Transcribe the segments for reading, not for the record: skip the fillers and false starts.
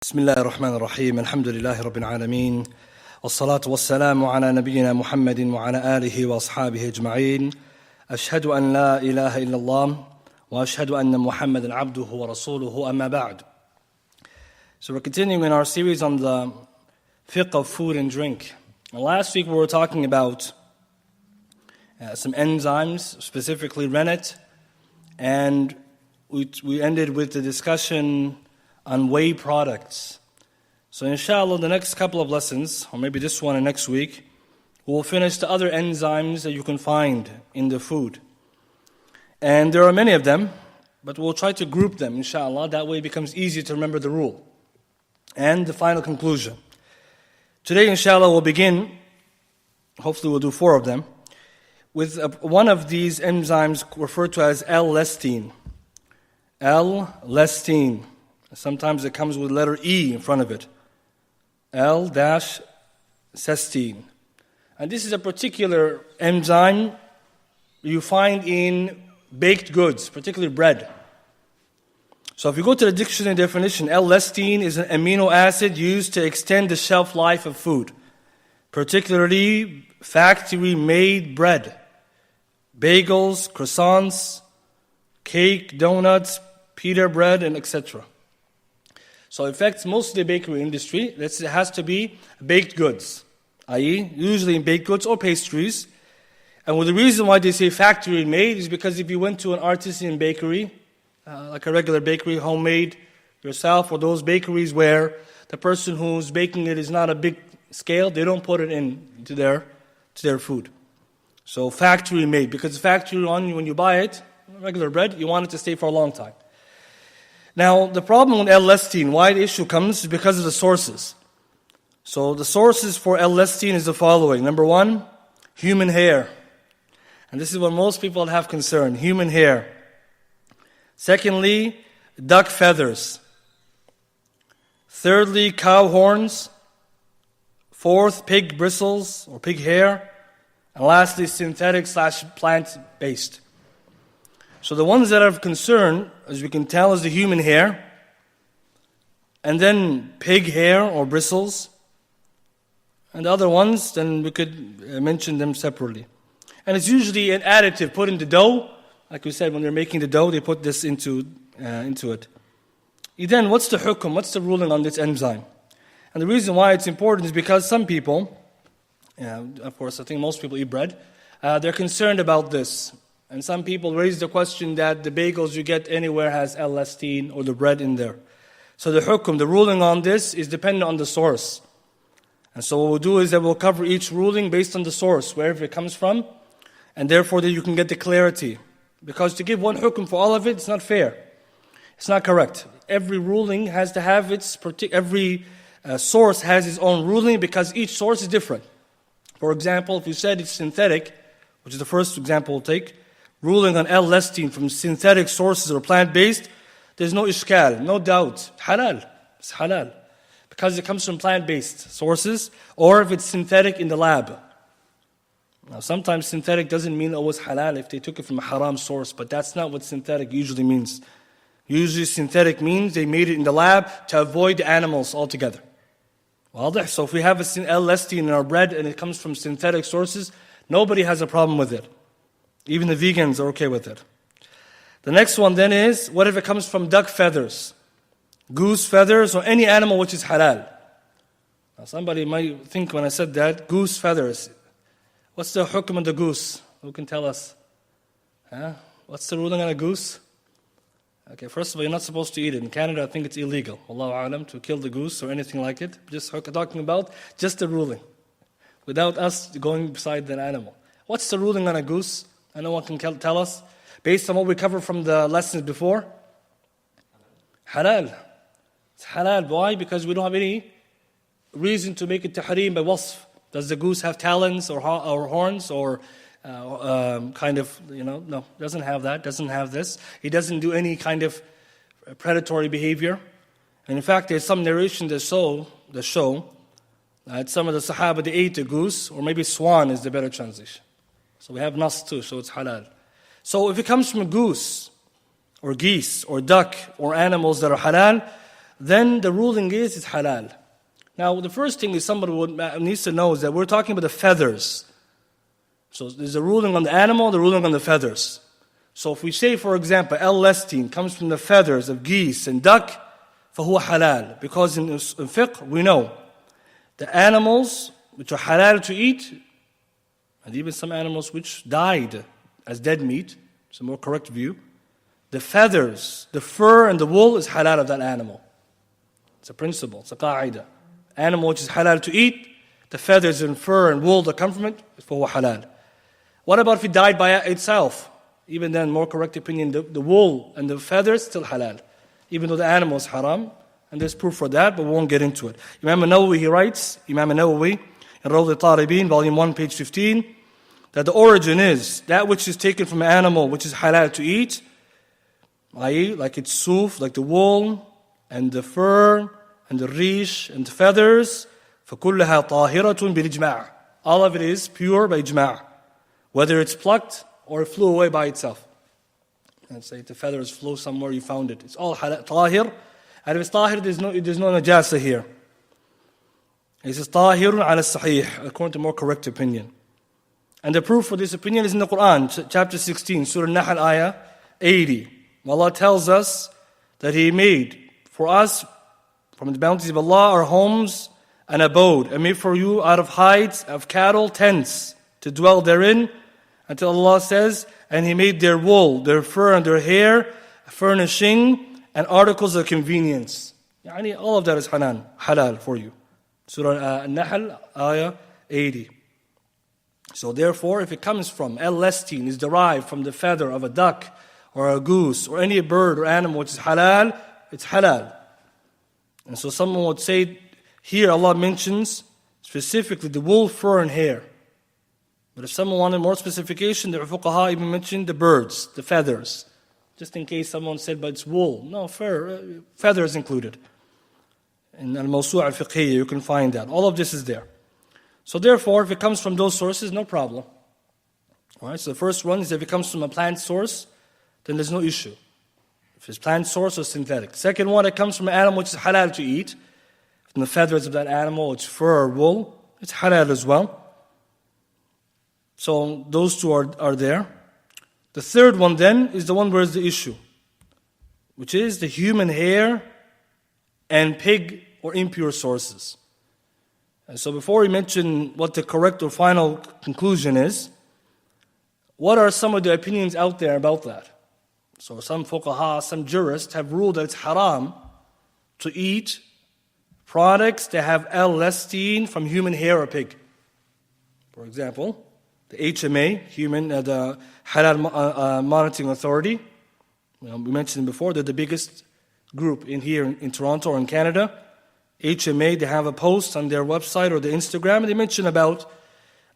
بسم الله الرحمن الرحيم الحمد لله رب العالمين والصلاة والسلام على نبينا محمد وعلى آله وأصحابه أجمعين أشهد أن لا إله إلا الله وأشهد أن محمدا عبده ورسوله أما بعد. So we're continuing in our series on the fiqh of food and drink. And last week we were talking about some enzymes, specifically rennet, and we ended with the discussion on whey products. So inshallah, the next couple of lessons, or maybe this one and next week, we'll finish the other enzymes that you can find in the food. And there are many of them, but we'll try to group them, inshallah. That way it becomes easier to remember the rule. And the final conclusion. Today, inshallah, we'll begin, hopefully we'll do 4 of them, with one of these enzymes referred to as L-lestine. L-lestine. Sometimes it comes with letter E in front of it. L-cystine. And this is a particular enzyme you find in baked goods, particularly bread. So if you go to the dictionary definition, L-lestine is an amino acid used to extend the shelf life of food, particularly factory-made bread, bagels, croissants, cake, donuts, pita bread, and etc. So it affects most of the bakery industry. It has to be baked goods, i.e. usually in baked goods or pastries. And the reason why they say factory made is because if you went to an artisan bakery, like a regular bakery, homemade yourself, or those bakeries where the person who's baking it is not a big scale, they don't put it into their food. So factory made, because factory when you buy it, regular bread, you want it to stay for a long time. Now, the problem with L-lestine, why the issue comes, is because of the sources. So the sources for L-lestine is the following. Number 1, human hair. And this is what most people have concern, human hair. Secondly, duck feathers. Thirdly, cow horns. Fourth, pig bristles or pig hair. And lastly, synthetic/plant-based. So the ones that are of concern, as we can tell, is the human hair, and then pig hair or bristles, and the other ones, then we could mention them separately. And it's usually an additive put into dough. Like we said, when they're making the dough, they put this into it. Then, what's the hukum? What's the ruling on this enzyme? And the reason why it's important is because some people, of course, I think most people eat bread, they're concerned about this. And some people raise the question that the bagels you get anywhere has L-lestine or the bread in there. So the hukum, the ruling on this is dependent on the source. And so what we'll do is that we'll cover each ruling based on the source, wherever it comes from, and therefore that you can get the clarity. Because to give one hukum for all of it, it's not fair. It's not correct. Every ruling has to have every source has its own ruling because each source is different. For example, if you said it's synthetic, which is the first example we'll take, ruling on L-lestine from synthetic sources or plant-based, there's no ishkal, no doubt. Halal. It's halal. Because it comes from plant-based sources, or if it's synthetic in the lab. Now, sometimes synthetic doesn't mean always halal if they took it from a haram source, but that's not what synthetic usually means. Usually synthetic means they made it in the lab to avoid the animals altogether. So if we have L-lestine in our bread and it comes from synthetic sources, nobody has a problem with it. Even the vegans are okay with it. The next one then is, what if it comes from duck feathers, goose feathers, or any animal which is halal? Now somebody might think when I said that, goose feathers. What's the hukum of the goose? Who can tell us? What's the ruling on a goose? Okay, first of all, you're not supposed to eat it. In Canada, I think it's illegal, Allahu a'lam, to kill the goose or anything like it. Just talking about just the ruling, without us going beside that animal. What's the ruling on a goose? And no one can tell us, based on what we covered from the lessons before. Halal. It's halal. Why? Because we don't have any reason to make it tahreem by wasf. Does the goose have talons or horns or no, doesn't have that, doesn't have this. He doesn't do any kind of predatory behavior. And in fact, there's some narration that show that some of the Sahaba, they ate the goose, or maybe swan is the better translation. So we have nas too, so it's halal. So if it comes from a goose, or geese, or duck, or animals that are halal, then the ruling is it's halal. Now, the first thing is somebody needs to know is that we're talking about the feathers. So there's a ruling on the animal, the ruling on the feathers. So if we say, for example, L-lestine comes from the feathers of geese and duck, فَهُوَ halal. Because in fiqh, we know the animals which are halal to eat, and even some animals which died as dead meat, it's a more correct view, the feathers, the fur and the wool is halal of that animal. It's a principle, it's a qa'idah. Animal which is halal to eat, the feathers and fur and wool that come from it, فَهُوَ halal. What about if it died by itself? Even then, more correct opinion, the wool and the feathers still halal. Even though the animal is haram. And there's proof for that, but we won't get into it. Imam al-Nawawi, he writes, Imam al-Nawawi, in Rawd al-Talibin, volume 1, page 15, that the origin is that which is taken from an animal which is halal to eat, i.e., like its suf, like the wool, and the fur, and the rish, and the feathers, فَكُلَّهَا طَاهِرَةٌ بِالْإِجْمَاعِ. All of it is pure by ijma'. Whether it's plucked or it flew away by itself. Let's say the feathers flew somewhere, you found it. It's all tahir. And if it's tahir, there's no najasa here. It says tahirun ala sahih, according to more correct opinion. And the proof for this opinion is in the Quran, chapter 16, Surah Nahl, ayah 80. Allah tells us that He made for us, from the bounties of Allah, our homes and abode, and made for you out of hides of cattle tents to dwell therein, until Allah says, and He made their wool, their fur and their hair, furnishing and articles of convenience. Yani all of that is halal for you. Surah Nahl, ayah 80. So therefore, if it comes from, L-lestine is derived from the feather of a duck or a goose or any bird or animal which is halal, it's halal. And so someone would say, here Allah mentions specifically the wool, fur and hair. But if someone wanted more specification, the fuqaha even mentioned the birds, the feathers. Just in case someone said, but it's wool. No, fur, feathers included. In Al-Mawsu' al-Fiqhiyya, you can find that. All of this is there. So therefore, if it comes from those sources, no problem. All right, so the first one is if it comes from a plant source, then there's no issue. If it's plant source or synthetic. Second one, it comes from an animal which is halal to eat. From the feathers of that animal, it's fur or wool, it's halal as well. So those two are there. The third one then is the one where is the issue, which is the human hair and pig or impure sources. And so before we mention what the correct or final conclusion is, what are some of the opinions out there about that? So some fuqaha, some jurists have ruled that it's haram to eat products that have L-lestine from human hair or pig. For example, the HMA, the Halal Monitoring Authority, we mentioned before, they're the biggest group in Toronto or in Canada. HMA, they have a post on their website or their Instagram, and they mention about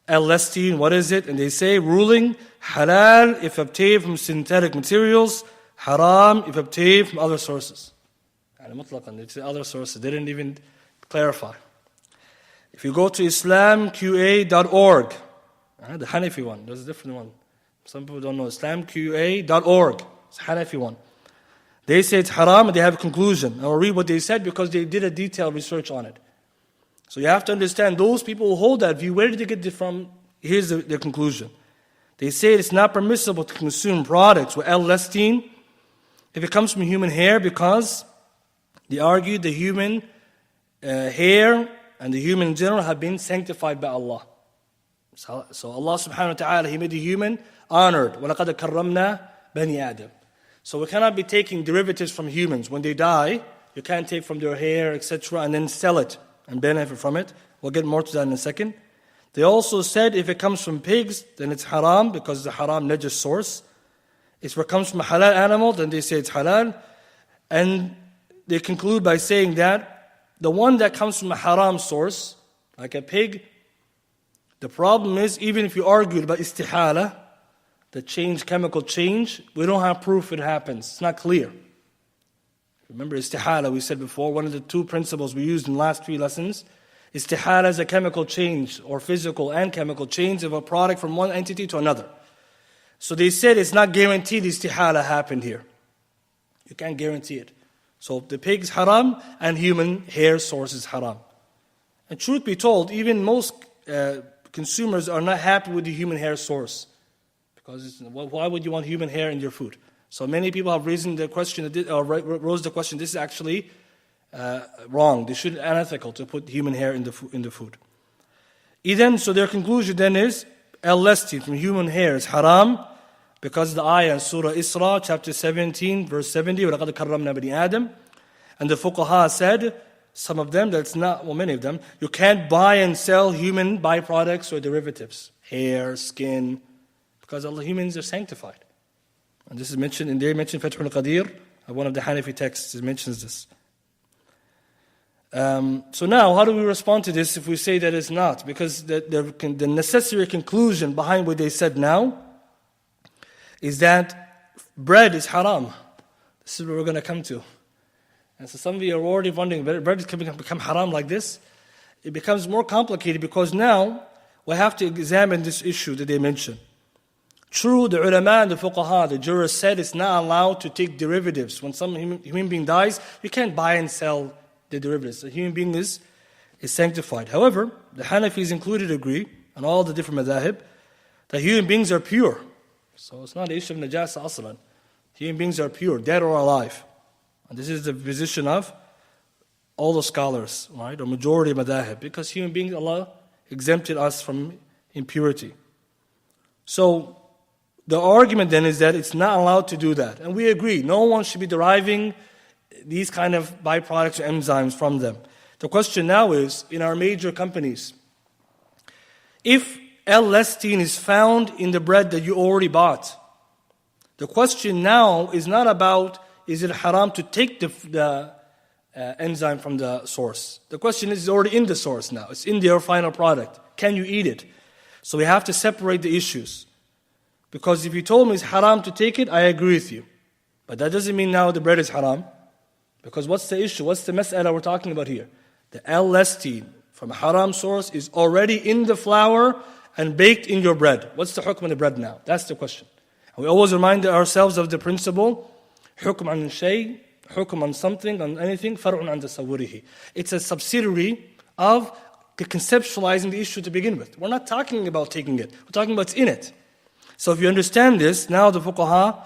L-lestine, what is it? And they say, ruling, halal if obtained from synthetic materials, haram if obtained from other sources. It's the other sources, they didn't even clarify. If you go to islamqa.org, the Hanafi one, there's a different one. Some people don't know, islamqa.org, it's a Hanafi one. They say it's haram and they have a conclusion. I'll read what they said because they did a detailed research on it. So you have to understand, those people who hold that view, where did they get it from? Here's their conclusion. They say it's not permissible to consume products with L-lestine if it comes from human hair because they argue the human hair and the human in general have been sanctified by Allah. So Allah subhanahu wa ta'ala, He made the human honored. وَلَقَدْ كَرَّمْنَا بَنِي آدَمَ. So we cannot be taking derivatives from humans. When they die, you can't take from their hair, etc., and then sell it and benefit from it. We'll get more to that in a second. They also said if it comes from pigs, then it's haram because it's a haram najis source. If it comes from a halal animal, then they say it's halal. And they conclude by saying that the one that comes from a haram source, like a pig, the problem is, even if you argue about istihala, the change, chemical change, we don't have proof it happens. It's not clear. Remember istihala, we said before, one of the two principles we used in the last 3 lessons. Istihala is a chemical change, or physical and chemical change of a product from one entity to another. So they said it's not guaranteed istihala happened here. You can't guarantee it. So the pig is haram and human hair source is haram. And truth be told, even most consumers are not happy with the human hair source. Because why would you want human hair in your food? So many people have raised the question, this is actually wrong. They shouldn't be unethical to put human hair in the food. So their conclusion then is, L-Lestin from human hair is haram, because the ayah in Surah Isra, chapter 17, verse 70, وَلَقَدْ كَرَّمْنَا بَنِي آدَمَ. And the fuqaha said, some of them, that's not, well, many of them, you can't buy and sell human byproducts or derivatives, hair, skin, because all humans are sanctified. And this is mentioned, and they mentioned Qaadir, one of the Hanafi texts, it mentions this. So now, how do we respond to this if we say that it's not? Because the necessary conclusion behind what they said now is that bread is haram. This is what we're going to come to. And so some of you are already wondering, bread can become haram like this? It becomes more complicated because now we have to examine this issue that they mentioned. True, the ulama and the fuqaha, the jurists said it's not allowed to take derivatives. When some human being dies, you can't buy and sell the derivatives. The human being is sanctified. However, the Hanafis included agree, and all the different madhahib, that human beings are pure. So it's not an issue of najasa aslan. Human beings are pure, dead or alive. And this is the position of all the scholars, right, or majority of madhahib, because human beings, Allah exempted us from impurity. So the argument then is that it's not allowed to do that. And we agree, no one should be deriving these kind of byproducts or enzymes from them. The question now is, in our major companies, if L-Lestin is found in the bread that you already bought, the question now is not about, is it haram to take the enzyme from the source? The question is, it's already in the source now. It's in their final product. Can you eat it? So we have to separate the issues. Because if you told me it's haram to take it, I agree with you. But that doesn't mean now the bread is haram. Because what's the issue? What's the mas'ala we're talking about here? The L-Lestin from a haram source is already in the flour and baked in your bread. What's the hukm of the bread now? That's the question. And we always remind ourselves of the principle, hukm an shay, hukm on something, on anything, far'un an tasawwurihi. It's a subsidiary of conceptualizing the issue to begin with. We're not talking about taking it. We're talking about what's in it. So if you understand this, now the fuqaha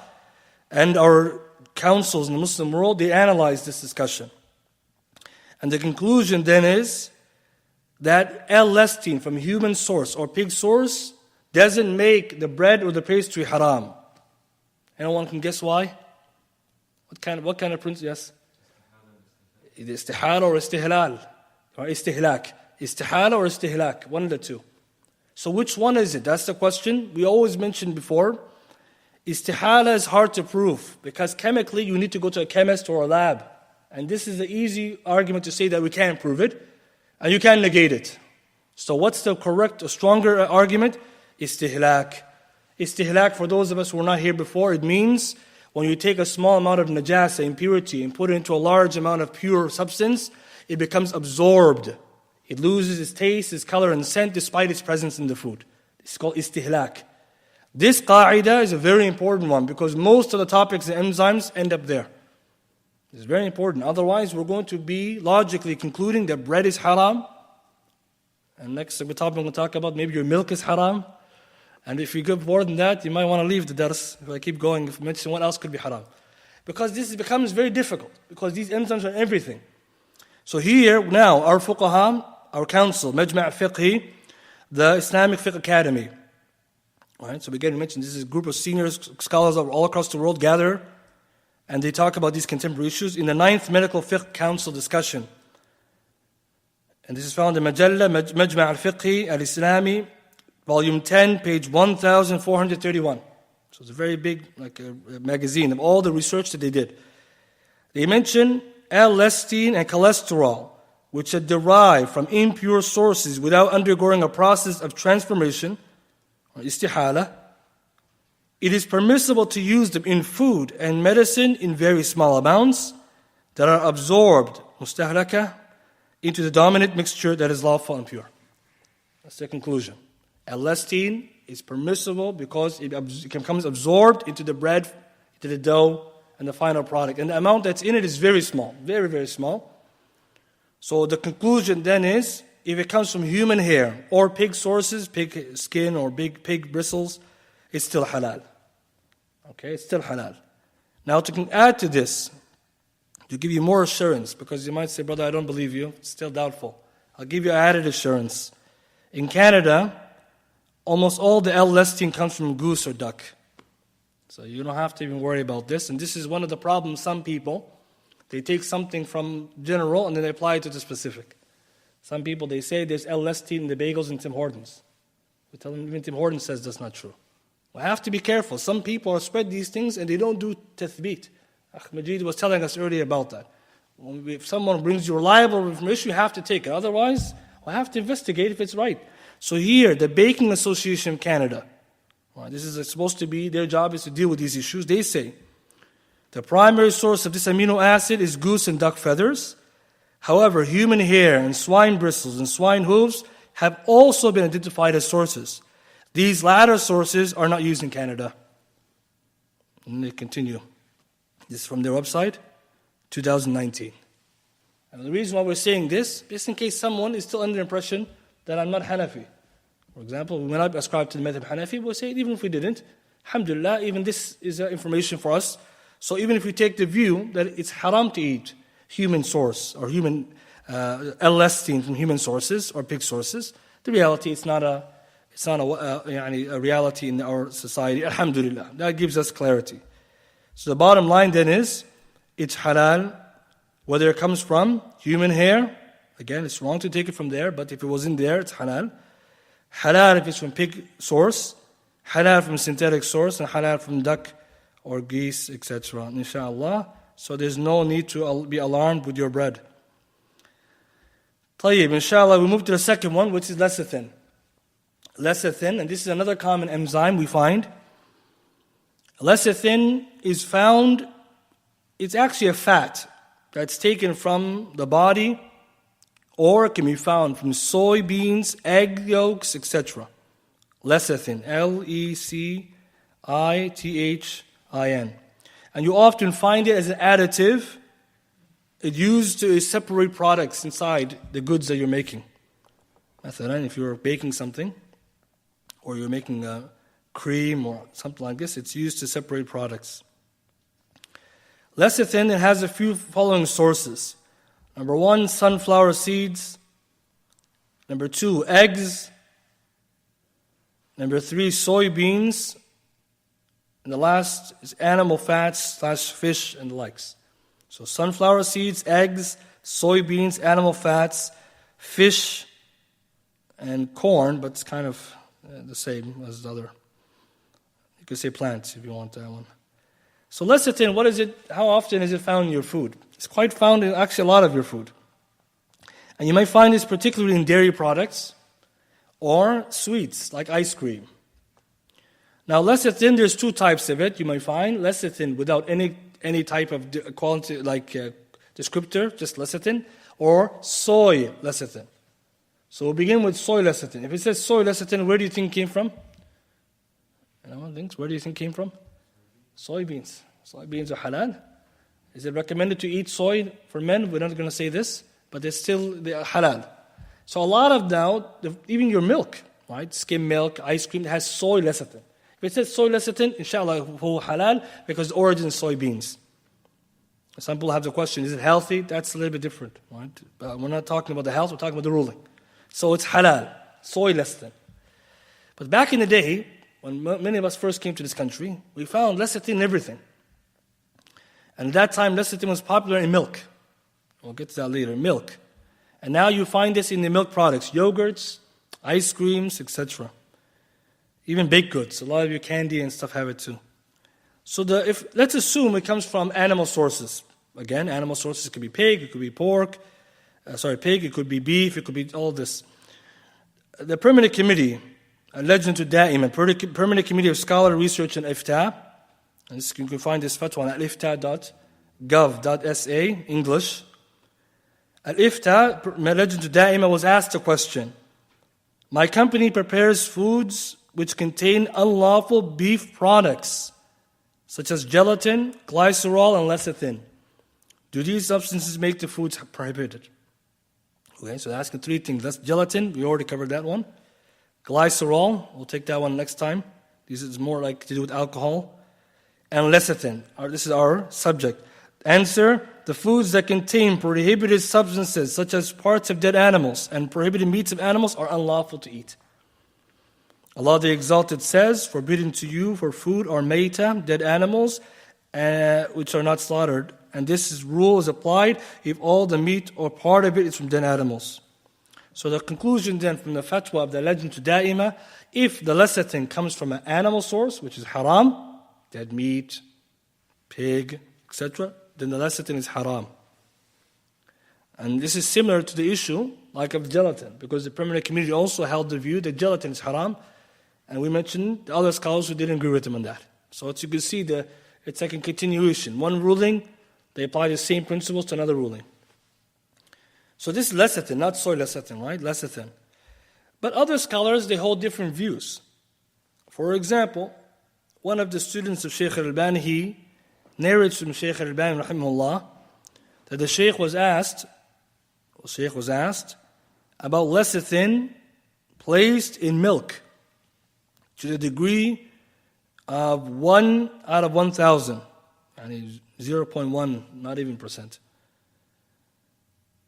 and our councils in the Muslim world, they analyze this discussion. And the conclusion then is that L-Lestin from human source or pig source doesn't make the bread or the pastry haram. Anyone can guess why? What kind of principle? Yes? Istihala or istihlal? Or istihlak? Istihala or istihlak? One of the two. So which one is it? That's the question. We always mentioned before, istihala is hard to prove because chemically you need to go to a chemist or a lab. And this is the easy argument to say that we can't prove it and you can't negate it. So what's the correct or stronger argument? Istihlak. Istihlak, for those of us who were not here before, it means when you take a small amount of najasa, impurity, and put it into a large amount of pure substance, it becomes absorbed. It loses its taste, its color, and scent despite its presence in the food. It's called istihlak. This qa'idah is a very important one because most of the topics and enzymes end up there. It's very important. Otherwise, we're going to be logically concluding that bread is haram. And next topic we're going to talk about maybe your milk is haram. And if you go more than that, you might want to leave the dars. If I keep going, if I mention what else could be haram. Because this becomes very difficult because these enzymes are everything. So here, now, our fuqaha, our council, Majma' Fiqhi, the Islamic Fiqh Academy. All right, so we again mentioned this is a group of senior scholars all across the world gather, and they talk about these contemporary issues in the 9th Medical Fiqh Council discussion. And this is found in Majalla, Majma' al-Fiqhi al-Islami, volume 10, page 1431. So it's a very big a magazine of all the research that they did. They mention L-Lestin and cholesterol, which are derived from impure sources without undergoing a process of transformation, or istihala. It is permissible to use them in food and medicine in very small amounts that are absorbed, mustahlaka, into the dominant mixture that is lawful and pure. That's the conclusion. L-Lestin is permissible because it becomes absorbed into the bread, into the dough, and the final product. And the amount that's in it is very small, very, very small. So the conclusion then is, if it comes from human hair or pig sources, pig skin or pig bristles, it's still halal. Okay, it's still halal. Now to add to this, to give you more assurance, because you might say, brother, I don't believe you, it's still doubtful. I'll give you added assurance. In Canada, almost all the L-lecithin comes from goose or duck. So you don't have to even worry about this. And this is one of the problems some people, they take something from general and then they apply it to the specific. Some people, they say there's L-lecithin in the bagels in Tim Hortons. We tell them even Tim Hortons says that's not true. We have to be careful. Some people are spread these things and they don't do tathbeet. Majid was telling us earlier about that. If someone brings you reliable information, you have to take it. Otherwise, we have to investigate if it's right. So here, the Baking Association of Canada, this is supposed to be, their job is to deal with these issues. They say, the primary source of this amino acid is goose and duck feathers. However, human hair and swine bristles and swine hooves have also been identified as sources. These latter sources are not used in Canada. And they continue. This is from their website, 2019. And the reason why we're saying this, just in case someone is still under the impression that I'm not Hanafi. For example, we may not ascribe to the madhab Hanafi, we'll say even if we didn't, alhamdulillah, even this is information for us. So even if we take the view that it's haram to eat human source or human L-lecithin from human sources or pig sources, the reality it's not a reality in our society. Alhamdulillah, that gives us clarity. So the bottom line then is, it's halal, whether it comes from human hair. Again, it's wrong to take it from there, but if it was in there, it's halal. Halal if it's from pig source, halal from synthetic source, and halal from duck or geese, etc. Inshallah. So there's no need to be alarmed with your bread. Tayyib, inshallah, we move to the second one, which is lecithin. Lecithin, and this is another common enzyme we find. Lecithin is found, it's actually a fat that's taken from the body, or it can be found from soybeans, egg yolks, etc. Lecithin, L-E-C-I-T-H-I-N. And you often find it as an additive. It's used to separate products inside the goods that you're making. If you're baking something, or you're making a cream or something like this, it's used to separate products. Lecithin, it has a few following sources. Number 1, sunflower seeds. Number 2, eggs. Number 3, soybeans. And the last is animal fats / fish and the likes. So sunflower seeds, eggs, soybeans, animal fats, fish, and corn, but it's kind of the same as the other. You could say plants if you want that one. So lecithin, what is it? How often is it found in your food? It's quite found in actually a lot of your food. And you might find this particularly in dairy products or sweets like ice cream. Now lecithin, there's 2 types of it. You might find lecithin without any type of quality descriptor, just lecithin, or soy lecithin. So we'll begin with soy lecithin. If it says soy lecithin, where do you think it came from? Anyone thinks? Where do you think it came from? Soybeans. Soybeans are halal. Is it recommended to eat soy for men? We're not going to say this, but they are halal. So a lot of now, even your milk, right? Skim milk, ice cream, it has soy lecithin. If it says soy lecithin, inshallah, halal, because the origin is soybeans. Some people have the question, is it healthy? That's a little bit different, right? But we're not talking about the health, we're talking about the ruling. So it's halal, soy lecithin. But back in the day, when many of us first came to this country, we found lecithin in everything. And at that time, lecithin was popular in milk. We'll get to that later, milk. And now you find this in the milk products, yogurts, ice creams, etc. Even baked goods. A lot of your candy and stuff have it too. So let's assume it comes from animal sources. Again, animal sources could be pig, it could be pig, it could be beef, it could be all this. The Permanent Committee, Lajnatu Da'ima, Permanent Committee of Scholar Research and Iftah, and you can find this fatwa on aliftah.gov.sa, English. Al-Iftah, Lajnatu Da'ima, was asked a question. My company prepares foods which contain unlawful beef products, such as gelatin, glycerol, and lecithin. Do these substances make the foods prohibited? Okay, so they're asking three things. That's gelatin, we already covered that one. Glycerol, we'll take that one next time. This is more like to do with alcohol. And lecithin, this is our subject. Answer, the foods that contain prohibited substances such as parts of dead animals and prohibited meats of animals are unlawful to eat. Allah the Exalted says, forbidden to you for food are mayta, dead animals, which are not slaughtered. And this rule is applied if all the meat or part of it is from dead animals. So the conclusion then from the fatwa of the legend to Da'ima, if the lecithin comes from an animal source, which is haram, dead meat, pig, etc., then the lecithin is haram. And this is similar to the issue like of gelatin, because the permanent community also held the view that gelatin is haram, and we mentioned the other scholars who didn't agree with them on that. So as you can see, it's like a continuation. One ruling, they apply the same principles to another ruling. So this is lecithin, not soy lecithin, right? Lecithin. But other scholars, they hold different views. For example, one of the students of Shaykh al-Albani, he narrates from Shaykh al-Albani, rahimahullah, that the Shaykh was asked about lecithin placed in milk to the degree of 1 out of 1,000, and 0.1, not even percent.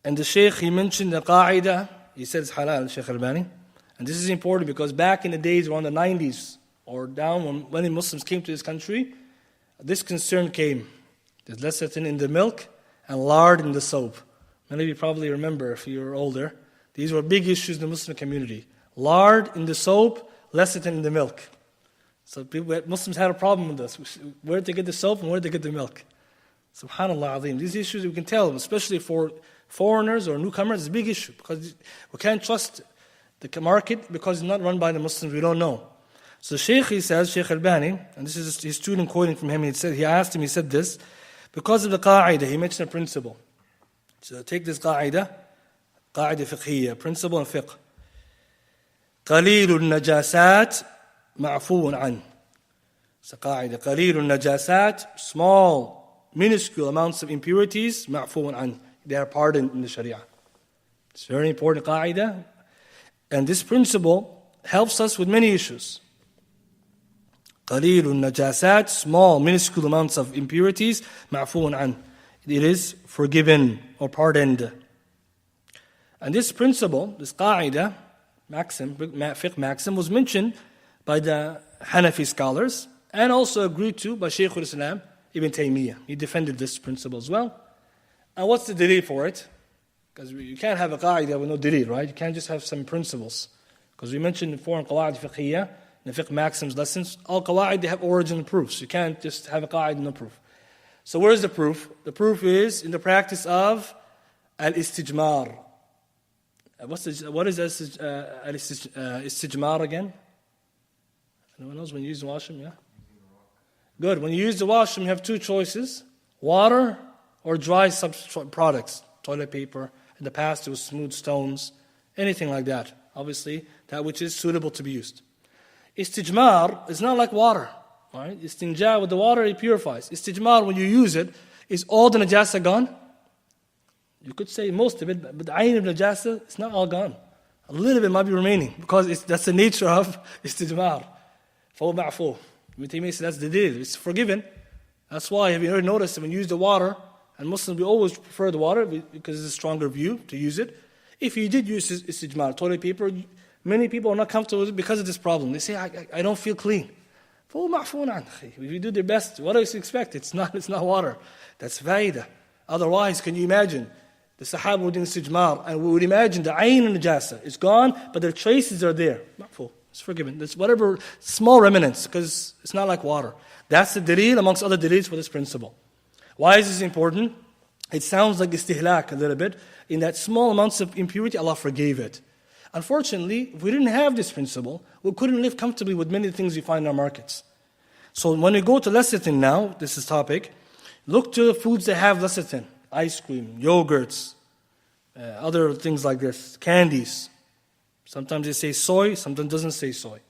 And the Shaykh, he mentioned the qa'idah, he said it's halal, Shaykh al-Albani. And this is important because back in the days around the 90s or down when the Muslims came to this country, this concern came. There's lecithin in the milk and lard in the soap. Many of you probably remember if you're older. These were big issues in the Muslim community. Lard in the soap, lecithin in the milk. So Muslims had a problem with this. Where did they get the soap and where did they get the milk? Subhanallah azim. These issues we can tell them, especially for foreigners or newcomers, it's a big issue because we can't trust the market because it's not run by the Muslims, we don't know. So Shaykh, he says, Shaykh al-Albani, and this is his student quoting from him, he asked him, he said this, because of the qa'idah, he mentioned a principle. So take this qa'idah fiqhiyya, principle in fiqh. قليل النجاسات معفو عنه. So qa'idah, قليل النجاسات, small, minuscule amounts of impurities, معفو عنه. They are pardoned in the Sharia. It's a very important qa'idah. And this principle helps us with many issues. قليل النجاسات, small, minuscule amounts of impurities, معفو عنه. It is forgiven or pardoned. And this principle, this qa'idah, fiqh maxim, was mentioned by the Hanafi scholars and also agreed to by Shaykh al-Islam Ibn Taymiyyah. He defended this principle as well. And what's the dalil for it? Because you can't have a qa'idah with no dalil, right? You can't just have some principles. Because we mentioned before in qawa'id fiqhiyya, in the fiqh maxims lessons, all qawa'id, they have origin and proofs. You can't just have a qa'id and no proof. So where's the proof? The proof is in the practice of al-istijmar. What is al-istijmar again? Anyone knows when you use the washroom? Yeah? Good. When you use the washroom, you have two choices. Water or dry products. Toilet paper. In the past, it was smooth stones. Anything like that. Obviously, that which is suitable to be used. Istijmar is not like water. Right? Istinja, with the water, it purifies. Istijmar, when you use it, is all the najasa gone? You could say most of it, but the ayn of najasa, it's not all gone. A little bit might be remaining, because that's the nature of istijmar. فَهُوَ مَعْفُوهُ. Ibn Taymiyyah says that's the deal. It's forgiven. That's why, have you ever noticed that when you use the water, and Muslims, we always prefer the water because it's a stronger view to use it. If you did use istijmar, toilet paper, many people are not comfortable with it because of this problem. They say, I don't feel clean. If you do their best, what do you expect? It's not water. That's faida. Otherwise, can you imagine? The Sahaba were doing istijmar, and we would imagine the ayn and najasa is gone, but their traces are there. It's forgiven. It's whatever small remnants, because it's not like water. That's the dalil amongst other dalils for this principle. Why is this important? It sounds like istihlak a little bit. In that small amounts of impurity, Allah forgave it. Unfortunately, if we didn't have this principle, we couldn't live comfortably with many things we find in our markets. So when we go to lecithin now, this is topic, look to the foods that have lecithin. Ice cream, yogurts, other things like this, candies. Sometimes they say soy, sometimes it doesn't say soy.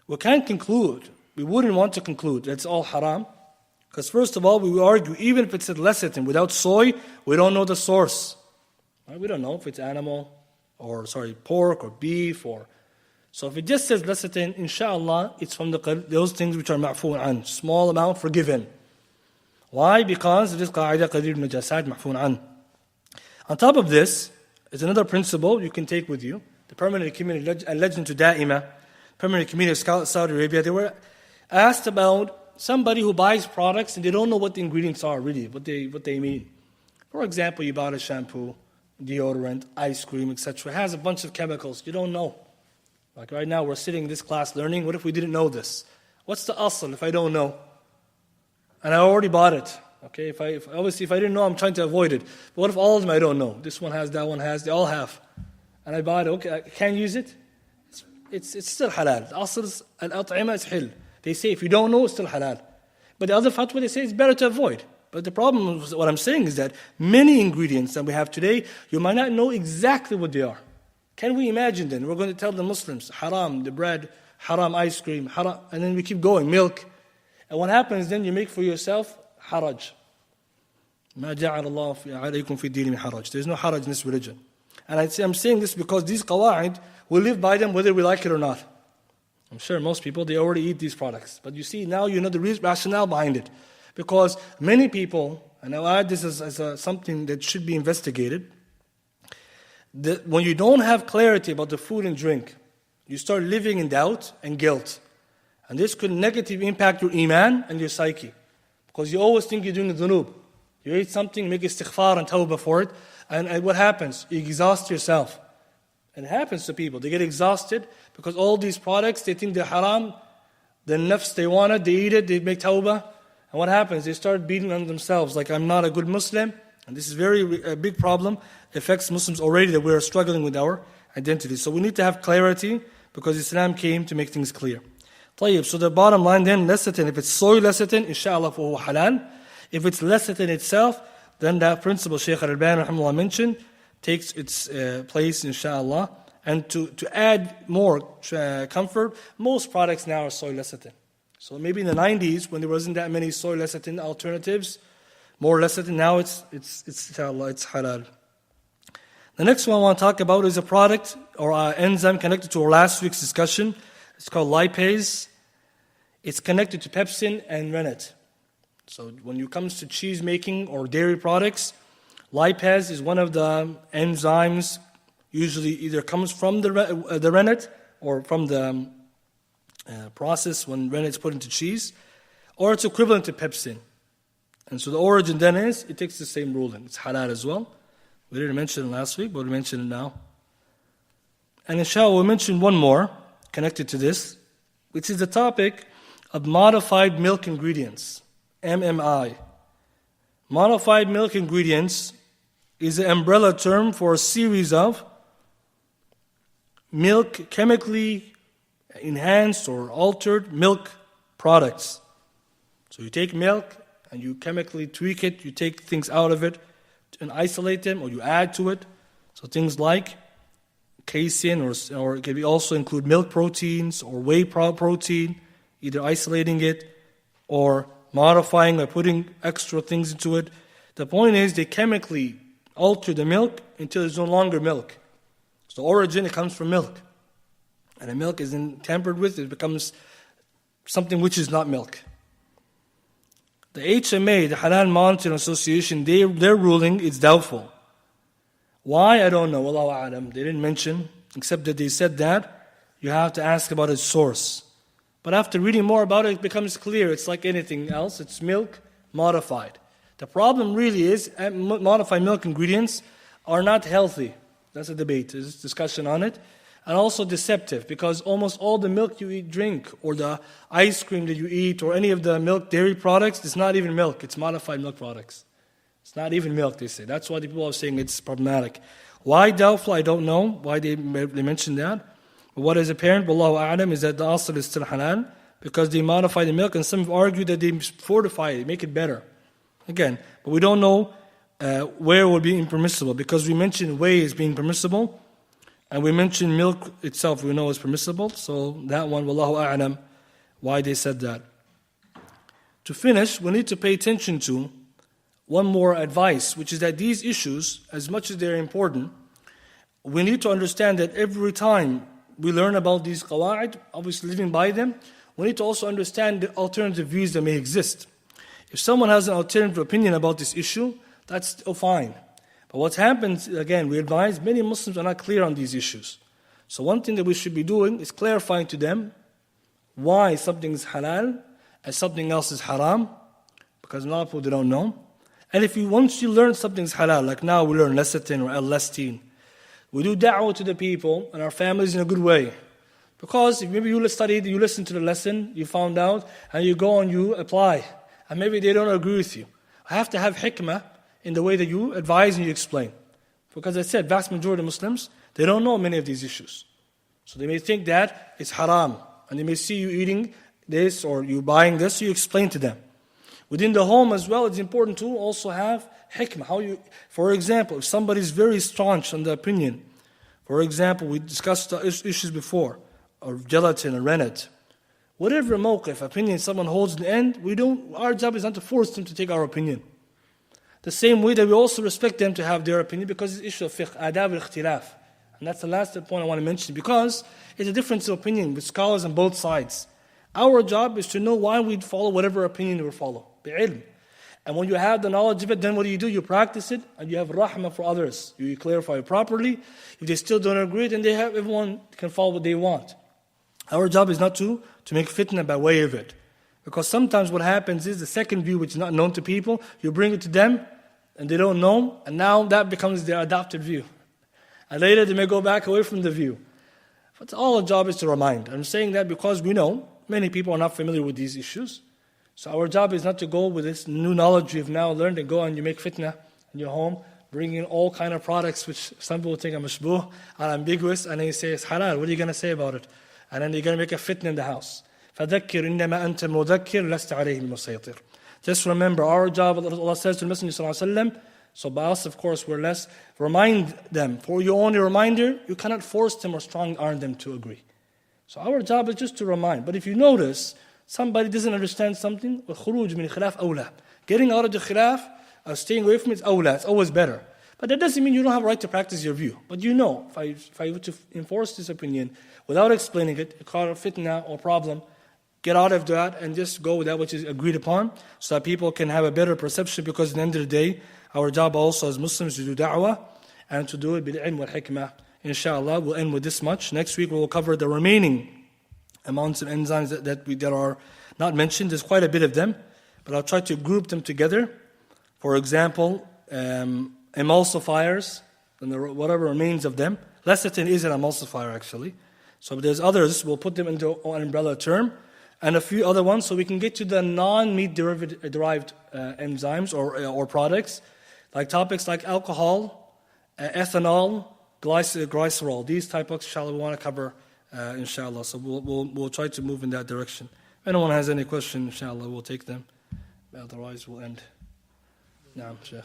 We can't conclude we wouldn't want to conclude that it's all haram. Because first of all, we will argue, even if it's lecithin without soy, we don't know the source. Right? We don't know if it's animal, pork or beef. So if it just says lecithin, inshallah, it's from those things which are ma'foon an, small amount forgiven. Why? Because it is qa'idah qadir najasat ma'foon an. On top of this, is another principle you can take with you. The permanent committee, Lajnah Da'ima, permanent committee of Saudi Arabia, they were asked about somebody who buys products and they don't know what the ingredients are really, what they mean. For example, you bought a shampoo, deodorant, ice cream, etc. It has a bunch of chemicals. You don't know. Like right now, we're sitting in this class learning. What if we didn't know this? What's the asl if I don't know? And I already bought it. Okay, if I didn't know, I'm trying to avoid it. But what if all of them I don't know? This one has, that one has, they all have. And I bought it. Okay, I can't use it. It's still halal. The asl is al-at'ima is hil. They say if you don't know, it's still halal. But the other fatwa, they say it's better to avoid. But the problem with what I'm saying is that many ingredients that we have today, you might not know exactly what they are. Can we imagine then? We're going to tell the Muslims, haram, the bread, haram ice cream, haram, and then we keep going, milk. And what happens then, you make for yourself haraj. مَا جَعَلَ اللَّهُ عَلَيْكُمْ فِي الدِّينِ مِنْ haraj. There's no haraj in this religion. And I'm saying this because these qawa'id, we live by them whether we like it or not. I'm sure most people, they already eat these products. But you see, now you know the rationale behind it. Because many people, and I'll add this as something that should be investigated, that when you don't have clarity about the food and drink, you start living in doubt and guilt. And this could negatively impact your iman and your psyche. Because you always think you're doing the dhunub. You eat something, make istighfar and tawbah for it, and what happens? You exhaust yourself. And it happens to people. They get exhausted because all these products, they think they're haram. The nafs, they want it, they eat it, they make tawbah. And what happens? They start beating on themselves like, I'm not a good Muslim. And this is a big problem. It affects Muslims already that we are struggling with our identity. So we need to have clarity because Islam came to make things clear. طيب, so the bottom line then, lecithin, if it's soy lecithin, inshallah, فهو halal. If it's lecithin itself, then that principle Shaykh al-Albani rahimahullah mentioned takes its place, inshallah. And to add more comfort, most products now are soy lecithin. So maybe in the 90s, when there wasn't that many soy lecithin alternatives, more lecithin, now it's inshallah, it's halal. The next one I want to talk about is a product or enzyme connected to our last week's discussion. It's called lipase. It's connected to pepsin and rennet. So when it comes to cheese making or dairy products, lipase is one of the enzymes. Usually either comes from the rennet or from the process when rennet is put into cheese, or it's equivalent to pepsin. And so the origin then is, it takes the same ruling. It's halal as well. We didn't mention it last week, but we mention it now. And inshallah, we'll mention one more connected to this, which is the topic of modified milk ingredients, MMI. Modified milk ingredients is an umbrella term for a series of milk, chemically enhanced or altered milk products. So you take milk and you chemically tweak it, you take things out of it and isolate them, or you add to it. So things like casein, or it can also include milk proteins or whey protein, either isolating it or modifying by putting extra things into it. The point is they chemically alter the milk until it's no longer milk. So the origin, it comes from milk. And the milk is then tampered with, it becomes something which is not milk. The HMA, the Halal Monitoring Association, their ruling is doubtful. Why? I don't know. Wallahu a'lam. They didn't mention, except that they said that you have to ask about its source. But after reading more about it, it becomes clear. It's like anything else. It's milk modified. The problem really is modified milk ingredients are not healthy. That's a debate. There's a discussion on it. And also deceptive, because almost all the milk you drink, or the ice cream that you eat, or any of the milk dairy products, it's not even milk. It's modified milk products. It's not even milk, they say. That's why the people are saying it's problematic. Why doubtful? I don't know why they mentioned that. But what is apparent, wallahu a'lam, is that the asl is still halal, because they modify the milk, and some have argued that they fortify it, make it better. Again, but we don't know where it would be impermissible, because we mentioned whey as being permissible, and we mentioned milk itself we know is permissible, so that one, wallahu a'lam, why they said that. To finish, we need to pay attention to one more advice, which is that these issues, as much as they're important, we need to understand that every time we learn about these qawa'id, obviously living by them, we need to also understand the alternative views that may exist. If someone has an alternative opinion about this issue, that's still fine. But what happens, again, we advise many Muslims are not clear on these issues. So one thing that we should be doing is clarifying to them why something is halal and something else is haram, because a lot of people they don't know. And once you learn something's halal, like now we learn lecithin or L-lecithin, we do da'wah to the people and our families in a good way. Because if maybe you studied, you listened to the lesson, you found out, and you go and you apply. And maybe they don't agree with you. I have to have hikmah in the way that you advise and you explain. Because I said, vast majority of Muslims, they don't know many of these issues. So they may think that it's haram. And they may see you eating this or you buying this, so you explain to them. Within the home as well, it's important to also have hikmah. For example, if somebody is very staunch on the opinion, for example, we discussed the issues before, of gelatin or rennet. Whatever mawqif, opinion someone holds in the end, our job is not to force them to take our opinion. The same way that we also respect them to have their opinion because it's issue of fiqh, adab al-ikhtilaf. And that's the last point I want to mention because it's a difference of opinion with scholars on both sides. Our job is to know why we follow whatever opinion we follow. Bi'ilm. And when you have the knowledge of it, then what do? You practice it and you have rahmah for others. You clarify it properly. If they still don't agree, then everyone can follow what they want. Our job is not to make fitna by way of it. Because sometimes what happens is the second view, which is not known to people, you bring it to them and they don't know, and now that becomes their adopted view. And later they may go back away from the view. But all our job is to remind. I'm saying that because we know many people are not familiar with these issues. So our job is not to go with this new knowledge you've now learned and go and you make fitna in your home, bring in all kind of products which some people think are mashbuh, are ambiguous, and then you say it's halal. What are you going to say about it? And then you're going to make a fitna in the house. فَذَكِّرْ إِنَّمَا أَنْتَ مُذَكِّرْ لَسْتَ عَلَيْهِمْ مُسَيْطِرْ. Just remember, our job, Allah says to the Messenger ﷺ, so by us, of course, we're less, remind them. For your only reminder, you cannot force them or strong arm them to agree. So our job is just to remind. But if you notice, somebody doesn't understand something, وَالْخُرُوجُ مِنْ الْخِلَافِ أَوْلَى. Getting out of the khilaf, staying away from it is awla, it's always better. But that doesn't mean you don't have a right to practice your view. But you know, if I were to enforce this opinion without explaining it, call it fitna or problem, get out of that and just go with that which is agreed upon so that people can have a better perception because at the end of the day, our job also as Muslims to do da'wah and to do it bil-ilm wal-hikmah. Inshallah, we'll end with this much. Next week we will cover the remaining amounts of enzymes that are not mentioned. There's quite a bit of them, but I'll try to group them together. For example, emulsifiers, and whatever remains of them. Lecithin is an emulsifier actually. So there's others, we'll put them into an umbrella term. And a few other ones, so we can get to the non-meat derived enzymes or products, like topics like alcohol, ethanol, glycerol. These types, inshallah, we want to cover, inshallah. So we'll try to move in that direction. If anyone has any questions, inshallah, we'll take them. Otherwise, we'll end. Naam, Sheikh.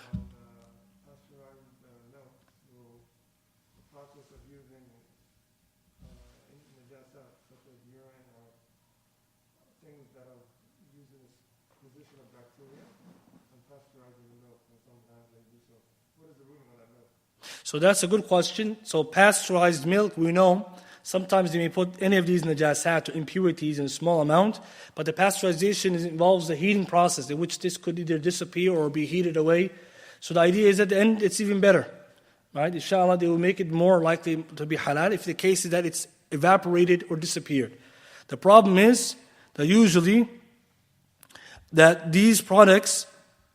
So that's a good question. So pasteurized milk, we know, sometimes they may put any of these najasat or impurities in a small amount, but the pasteurization involves the heating process in which this could either disappear or be heated away. So the idea is at the end, it's even better. Right? Inshallah, they will make it more likely to be halal if the case is that it's evaporated or disappeared. The problem is that usually that these products,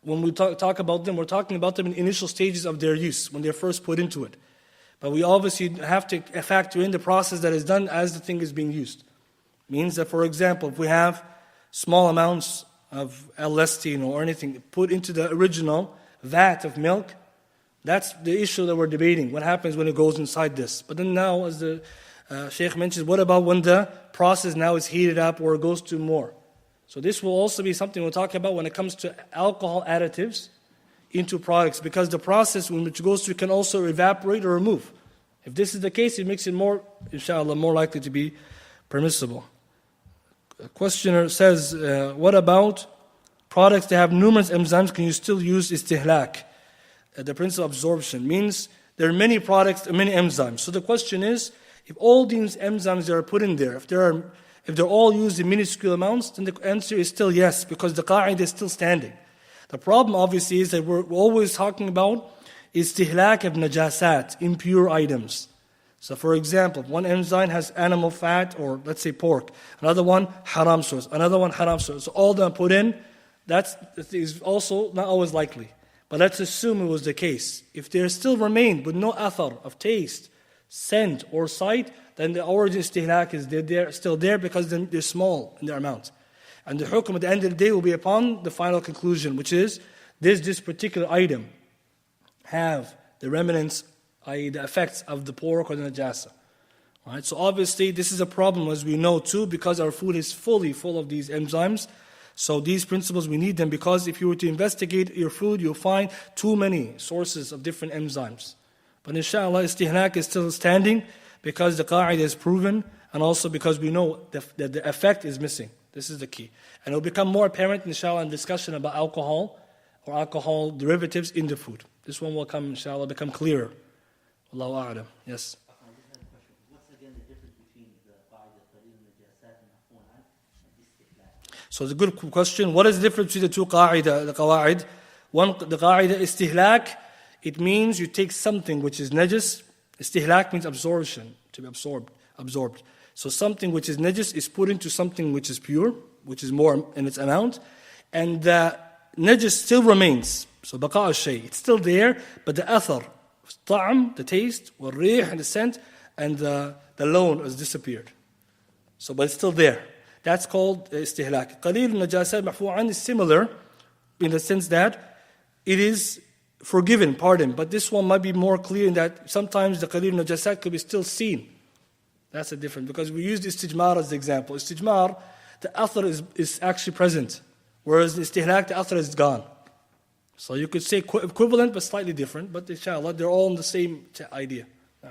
when we talk about them, we're talking about them in initial stages of their use, when they're first put into it. But we obviously have to factor in the process that is done as the thing is being used. Means that, for example, if we have small amounts of L-lecithin or anything put into the original vat of milk, that's the issue that we're debating. What happens when it goes inside this? But then now, as the Sheikh mentions, what about when the process now is heated up or it goes to more? So this will also be something we'll talk about when it comes to alcohol additives into products, because the process in which it goes through can also evaporate or remove. If this is the case, it makes it more, inshallah, more likely to be permissible. The questioner says, what about products that have numerous enzymes? Can you still use istihlak? The principle of absorption means there are many products, many enzymes. So the question is, if all these enzymes that are put in there, if they're all used in minuscule amounts, then the answer is still yes, because the qa'idah is still standing. The problem obviously is that we're always talking about istihlak of najasat, impure items. So for example, one enzyme has animal fat, or let's say pork, another one haram source, another one haram source. So all of them put in, that is also not always likely. But let's assume it was the case. If there still remained with no athar of taste, scent, or sight, then the origin istihlak is still there, because then they're small in their amount. And the hukm at the end of the day will be upon the final conclusion, which is, this particular item have the remnants, i.e. the effects of the pork or the najasa. Right? So obviously this is a problem, as we know too, because our food is fully full of these enzymes. So these principles, we need them, because if you were to investigate your food, you'll find too many sources of different enzymes. But inshallah, istihlak is still standing, because the qa'idah is proven, and also because we know that the effect is missing. This is the key. And it will become more apparent, inshallah, in discussion about alcohol or alcohol derivatives in the food. This one will come, inshallah, become clearer. Allahu a'lam. Yes? What's again the difference between the qa'idah, qalil najasat, and afunan, and istihlak? So it's a good question. What is the difference between the two qa'idah, the qawa'id? One, the qa'idah istihlak, it means you take something which is najis. Istihlak means absorption, to be absorbed. So something which is najis is put into something which is pure, which is more in its amount, and the najis still remains. So baqa al-shay, it's still there, but the athar, ta'am, the taste, wal-rih, and the scent, and the loan has disappeared. So, but it's still there. That's called istihlak. Qalil najasat mahfu'an is similar in the sense that it is forgiven, pardon, but this one might be more clear in that sometimes the qalil najasat could be still seen. That's the difference, because we used istijmar as the example. Istijmar, the athar is actually present, whereas the istihlak, the athar is gone. So you could say equivalent but slightly different, but inshallah they're all in the same idea. This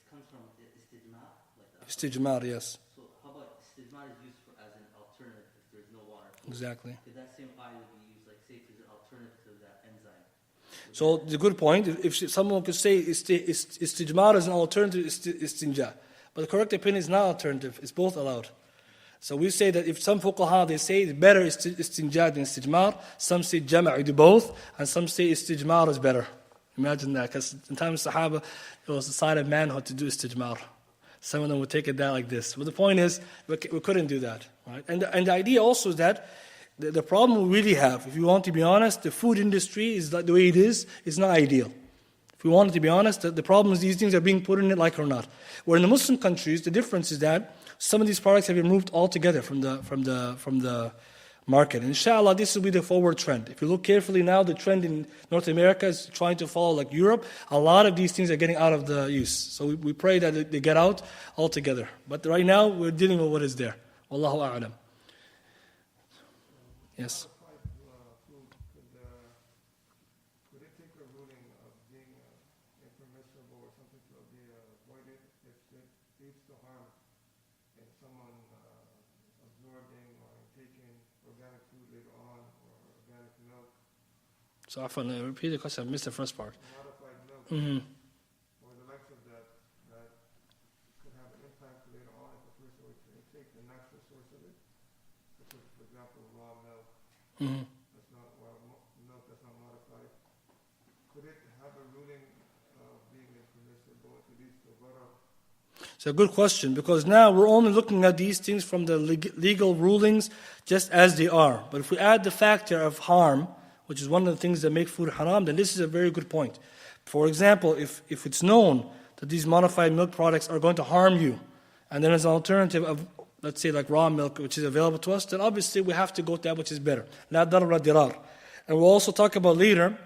comes from the istijmar? Istijmar, yes. So how about istijmar is used as an alternative if there's no water? Exactly. Could that same qa'idah be used, like say, as an alternative to that enzyme? So the good point, if someone could say istijmar is an alternative to istinja, but the correct opinion is not alternative, it's both allowed. So we say that if some fuqaha, they say it's better istinja than istijmar, some say jama', you do both, and some say istijmar is better. Imagine that, because in times of Sahaba, it was a sign of manhood to do istijmar. Some of them would take it down like this. But the point is, we couldn't do that. Right? And the idea also is that the problem we really have, if you want to be honest, the food industry is the way it is not ideal. If we wanted to be honest, the problem is these things are being put in it like or not. Where in the Muslim countries, the difference is that some of these products have been removed altogether from the market. Inshallah, this will be the forward trend. If you look carefully now, the trend in North America is trying to follow like Europe. A lot of these things are getting out of the use. So we pray that they get out altogether. But right now, we're dealing with what is there. Wallahu a'lam. Yes. Could it take a ruling of being impermissible or something to be avoided if it leads to harm in someone absorbing or taking organic food later on or organic milk? So Afan, repeat the question. I missed the first part. Modified milk or the likes of that could have an impact later on if a person were to take the natural source of it, such as, for example, raw milk. That's not milk that's not modified. Could it have a ruling of being impermissible if it leads to gharar? It's a good question, because now we're only looking at these things from the legal rulings just as they are. But if we add the factor of harm, which is one of the things that make food haram, then this is a very good point. For example, if it's known that these modified milk products are going to harm you, and then as an alternative of, let's say, like raw milk, which is available to us, then obviously we have to go to that which is better. La darra dirar. And we'll also talk about later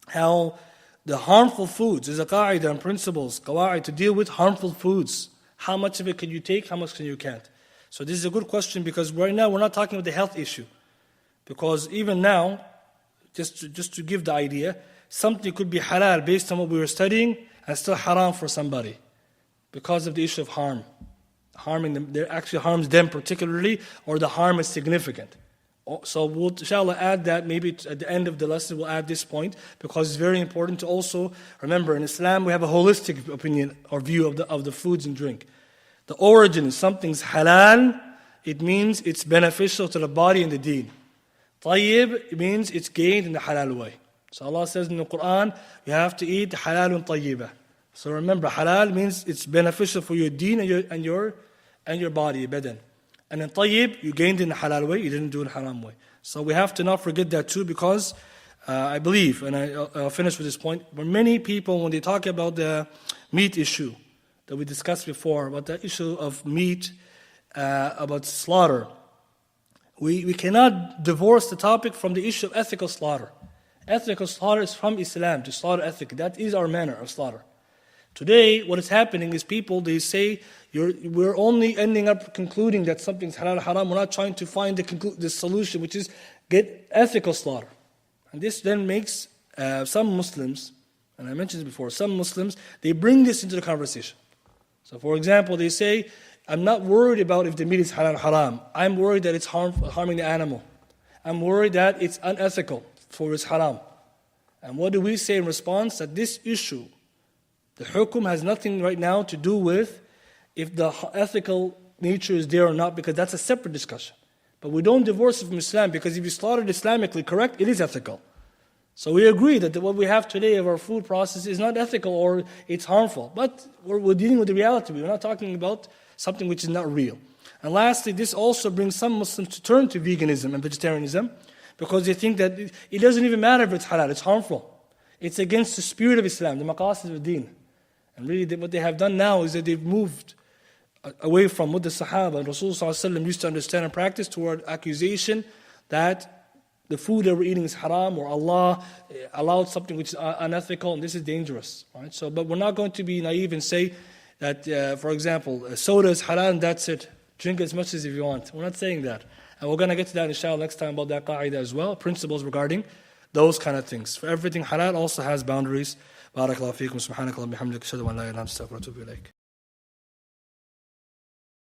how the harmful foods, there's a qa'idah and principles, qawa'id, to deal with harmful foods. How much of it can you take, how much can you can't? So this is a good question, because right now we're not talking about the health issue. Because even now, just to give the idea, something could be halal based on what we were studying and still haram for somebody because of the issue of harm. harming them, there actually harms them particularly, or the harm is significant. So we'll, inshallah, add that maybe at the end of the lesson, we'll add this point, because it's very important to also remember in Islam we have a holistic opinion or view of the foods and drink. The origin, something's halal, it means it's beneficial to the body and the deen. Tayyib, it means it's gained in the halal way. So Allah says in the Quran, you have to eat halalun tayyibah. So remember, halal means it's beneficial for your deen and your body, your badan. And in tayyib, you gained in the halal way, you didn't do it in haram way. So we have to not forget that too, because I believe, and I'll finish with this point, but many people, when they talk about the meat issue that we discussed before, about the issue of meat, about slaughter, we cannot divorce the topic from the issue of ethical slaughter. Ethical slaughter is from Islam, to slaughter ethically. That is our manner of slaughter. Today, what is happening is people, they say, we're only ending up concluding that something's halal haram. We're not trying to find the solution, which is get ethical slaughter. And this then makes some Muslims, and I mentioned this before, some Muslims, they bring this into the conversation. So for example, they say, I'm not worried about if the meat is halal haram. I'm worried that it's harming the animal. I'm worried that it's unethical for its haram. And what do we say in response? That this issue, the hukum, has nothing right now to do with if the ethical nature is there or not, because that's a separate discussion. But we don't divorce it from Islam, because if you slaughtered Islamically correct, it is ethical. So we agree that what we have today of our food process is not ethical or it's harmful. But we're dealing with the reality. We're not talking about something which is not real. And lastly, this also brings some Muslims to turn to veganism and vegetarianism, because they think that it doesn't even matter if it's halal, it's harmful. It's against the spirit of Islam, the maqasid of deen. And really what they have done now is that they've moved away from what the Sahaba and Rasulullah used to understand and practice, toward accusation that the food that we're eating is haram, or Allah allowed something which is unethical, and this is dangerous. Right? So, but we're not going to be naive and say that, for example, soda is halal and that's it. Drink as much as if you want. We're not saying that. And we're going to get to that inshallah next time about that qaida as well, principles regarding those kind of things. For everything halal also has boundaries. بارك الله فيكم سبحانك اللهم وبحمدك أشهد أن لا إله إلا أنت أستغفرك وأتوب إليك.